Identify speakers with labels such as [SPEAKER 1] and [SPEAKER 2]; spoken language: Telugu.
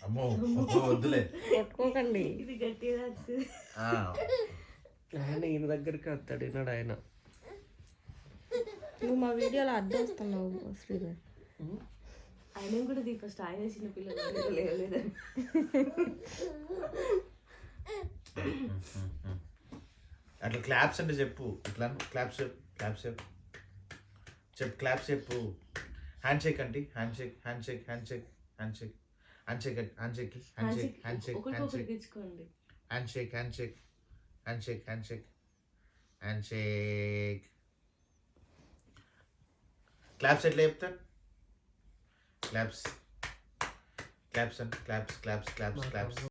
[SPEAKER 1] అమ్మో వద్దులే
[SPEAKER 2] కొట్టుకోకండి.
[SPEAKER 3] ఇది గట్టిగా
[SPEAKER 2] ఆయన ఈయన దగ్గరికి వస్తాడు ఈనాడు ఆయన.
[SPEAKER 4] నువ్వు మా వీడియోలో అడ్డొస్తున్నావు శ్రీధర్.
[SPEAKER 3] ఆయన కూడా ఫస్ట్ ఆయన చిన్న పిల్లలు లేదని.
[SPEAKER 1] అట్లా క్లాప్స్ అంటే చెప్పు. ఇట్లా క్లాప్స్ చెప్పు, క్లాప్స్ చెప్పు, చెప్పు క్లాప్స్ చెప్పు. హ్యాండ్ షేక్ అంటే hand shake, hand shake, hand shake, hand shake, hand shake, hand shake, hand shake, hand shake, hand shake,
[SPEAKER 3] తెచ్చుకోండి.
[SPEAKER 1] Hand shake, hand shake, hand shake, hand shake, hand shake. Claps ఎట్లా చెప్తారు? క్లాప్స్, క్లాప్స్ అంటే క్లాప్స్, క్లాప్స్, క్లాప్స్, క్లాప్స్.